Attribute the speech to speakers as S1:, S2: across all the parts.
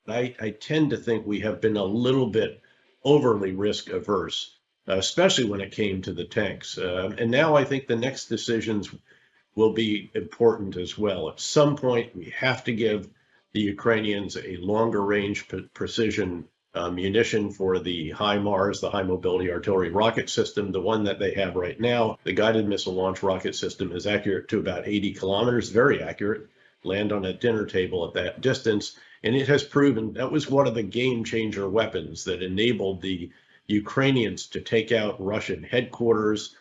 S1: I tend to think we have been a little bit overly risk averse, especially when it came to the tanks. And now I think the next decisions will be important as well. At some point, we have to give the Ukrainians a longer range precision munition for the HIMARS, the high mobility artillery rocket system. The one that they have right now, the guided missile launch rocket system, is accurate to about 80 kilometers, very accurate, land on a dinner table at that distance. And it has proven that was one of the game changer weapons that enabled the Ukrainians to take out Russian headquarters,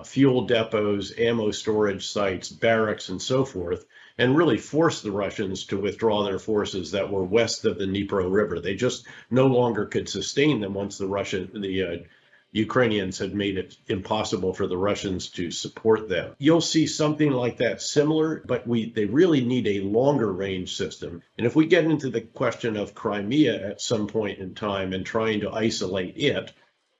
S1: fuel depots, ammo storage sites, barracks, and so forth, and really forced the Russians to withdraw their forces that were west of the Dnipro River. They just no longer could sustain them once the Ukrainians had made it impossible for the Russians to support them. You'll see something like that similar, but they really need a longer range system. And if we get into the question of Crimea at some point in time and trying to isolate it,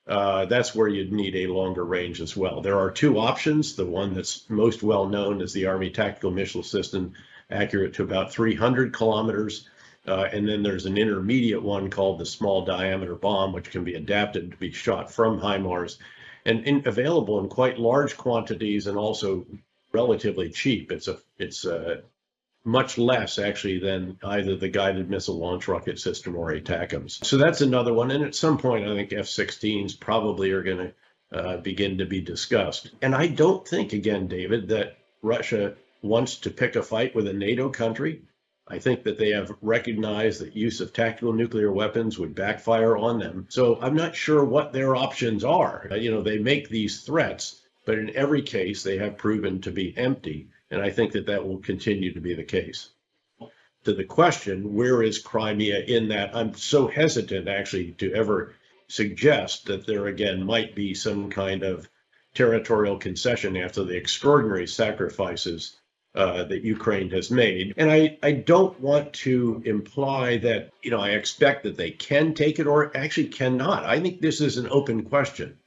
S1: that's where you'd need a longer range as well. There are two options. The one that's most well known is the Army Tactical Missile System, accurate to about 300 kilometers. And then there's an intermediate one called the small diameter bomb, which can be adapted to be shot from HIMARS and available in quite large quantities and also relatively cheap. It's much less actually than either the guided missile launch rocket system or ATACMS. So that's another one. And at some point, I think F-16s probably are going to begin to be discussed. And I don't think, again, David, that Russia wants to pick a fight with a NATO country. I think that they have recognized that use of tactical nuclear weapons would backfire on them. So I'm not sure what their options are. They make these threats, but in every case, they have proven to be empty. And I think that will continue to be the case. To the question, where is Crimea in that? I'm so hesitant actually to ever suggest that there again might be some kind of territorial concession after the extraordinary sacrifices that Ukraine has made. And I don't want to imply that, I expect that they can take it or actually cannot. I think this is an open question.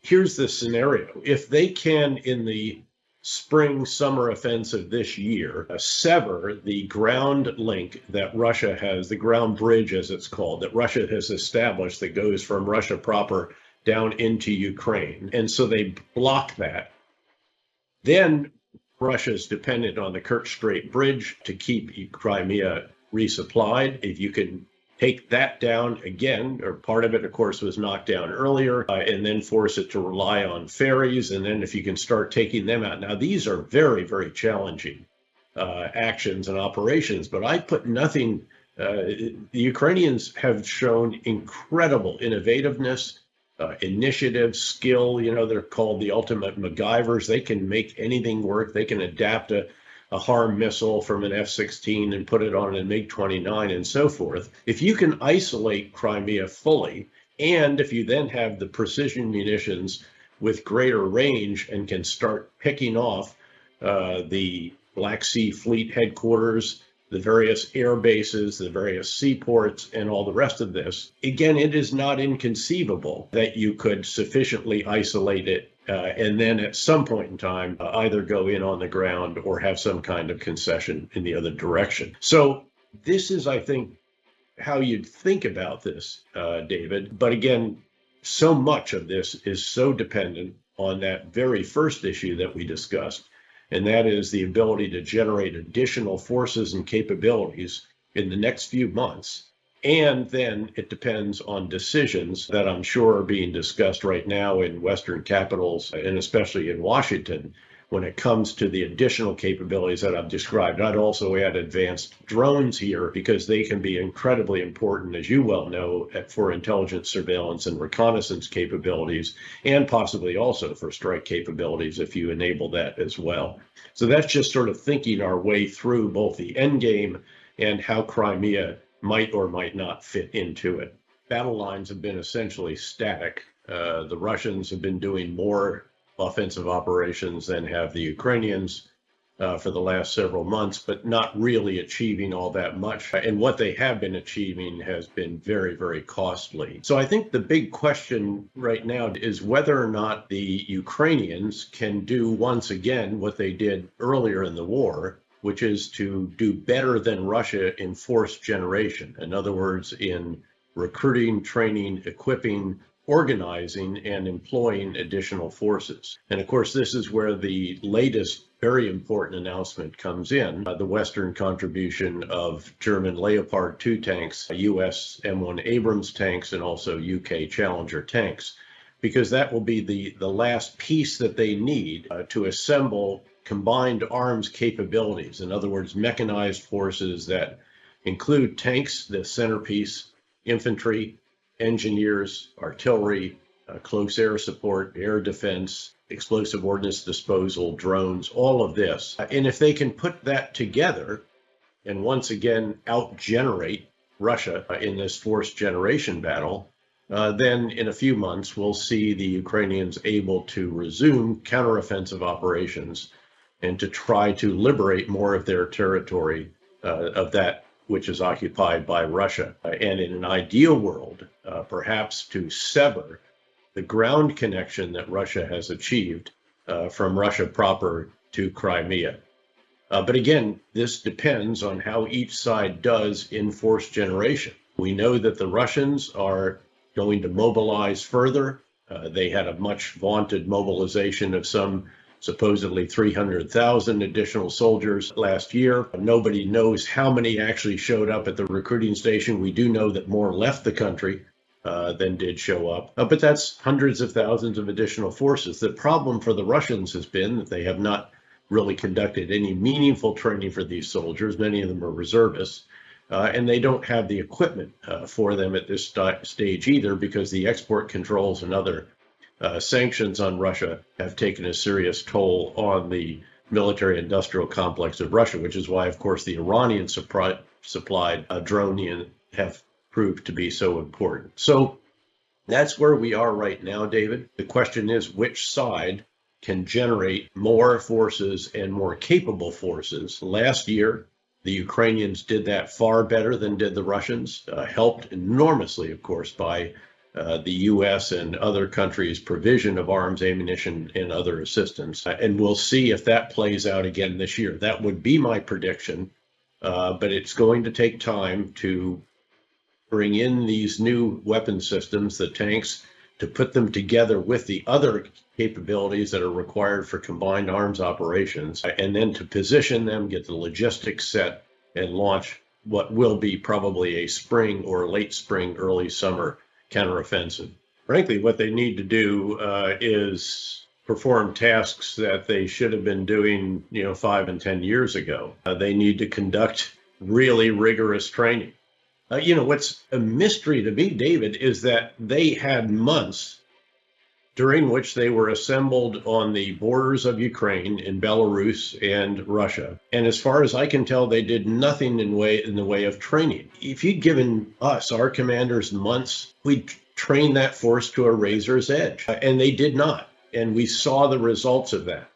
S1: Here's the scenario. If they can, in the spring-summer offensive this year, sever the ground link that Russia has, the ground bridge as it's called, that Russia has established that goes from Russia proper down into Ukraine. And so they block that. Then Russia is dependent on the Kerch Strait Bridge to keep Crimea resupplied. If you can take that down again, or part of it, of course, was knocked down earlier, and then force it to rely on ferries. And then if you can start taking them out. Now, these are very, very challenging actions and operations, but I put nothing. The Ukrainians have shown incredible innovativeness, initiative, skill. They're called the ultimate MacGyvers. They can make anything work. They can adapt a HARM missile from an F-16 and put it on a MiG-29 and so forth. If you can isolate Crimea fully, and if you then have the precision munitions with greater range and can start picking off the Black Sea Fleet headquarters, the various air bases, the various seaports, and all the rest of this, again, it is not inconceivable that you could sufficiently isolate it and then at some point in time, either go in on the ground or have some kind of concession in the other direction. So this is, I think, how you'd think about this, David. But again, so much of this is so dependent on that very first issue that we discussed, and that is the ability to generate additional forces and capabilities in the next few months. And then it depends on decisions that I'm sure are being discussed right now in Western capitals, and especially in Washington, when it comes to the additional capabilities that I've described. I'd also add advanced drones here because they can be incredibly important, as you well know, for intelligence, surveillance, and reconnaissance capabilities, and possibly also for strike capabilities if you enable that as well. So that's just sort of thinking our way through both the end game and how Crimea might or might not fit into it. Battle lines have been essentially static. The Russians have been doing more offensive operations than have the Ukrainians for the last several months, but not really achieving all that much. And what they have been achieving has been very, very costly. So I think the big question right now is whether or not the Ukrainians can do once again what they did earlier in the war, which is to do better than Russia in force generation. In other words, in recruiting, training, equipping, organizing, and employing additional forces. And of course, this is where the latest very important announcement comes in, the Western contribution of German Leopard 2 tanks, US M1 Abrams tanks, and also UK Challenger tanks, because that will be the last piece that they need to assemble combined arms capabilities. In other words, mechanized forces that include tanks, the centerpiece, infantry, engineers, artillery, close air support, air defense, explosive ordnance disposal, drones, all of this. And if they can put that together and once again outgenerate Russia in this force generation battle, then in a few months we'll see the Ukrainians able to resume counteroffensive operations and to try to liberate more of their territory of that which is occupied by Russia. And in an ideal world, perhaps to sever the ground connection that Russia has achieved from Russia proper to Crimea. But again, this depends on how each side does in force generation. We know that the Russians are going to mobilize further. They had a much vaunted mobilization of some supposedly 300,000 additional soldiers last year. Nobody knows how many actually showed up at the recruiting station. We do know that more left the country than did show up. But that's hundreds of thousands of additional forces. The problem for the Russians has been that they have not really conducted any meaningful training for these soldiers. Many of them are reservists. And they don't have the equipment for them at this stage either, because the export controls and other sanctions on Russia have taken a serious toll on the military-industrial complex of Russia, which is why, of course, the Iranian supplied drone have proved to be so important. So that's where we are right now, David. The question is, which side can generate more forces and more capable forces? Last year, the Ukrainians did that far better than did the Russians, helped enormously, of course, by the U.S. and other countries' provision of arms, ammunition, and other assistance. And we'll see if that plays out again this year. That would be my prediction, but it's going to take time to bring in these new weapon systems, the tanks, to put them together with the other capabilities that are required for combined arms operations, and then to position them, get the logistics set, and launch what will be probably a spring or late spring, early summer counteroffensive. Frankly, what they need to do is perform tasks that they should have been doing, 5 and 10 years ago. They need to conduct really rigorous training. What's a mystery to me, David, is that they had months during which they were assembled on the borders of Ukraine in Belarus and Russia. And as far as I can tell, they did nothing in the way of training. If you'd given us, our commanders, months, we'd train that force to a razor's edge. And they did not. And we saw the results of that.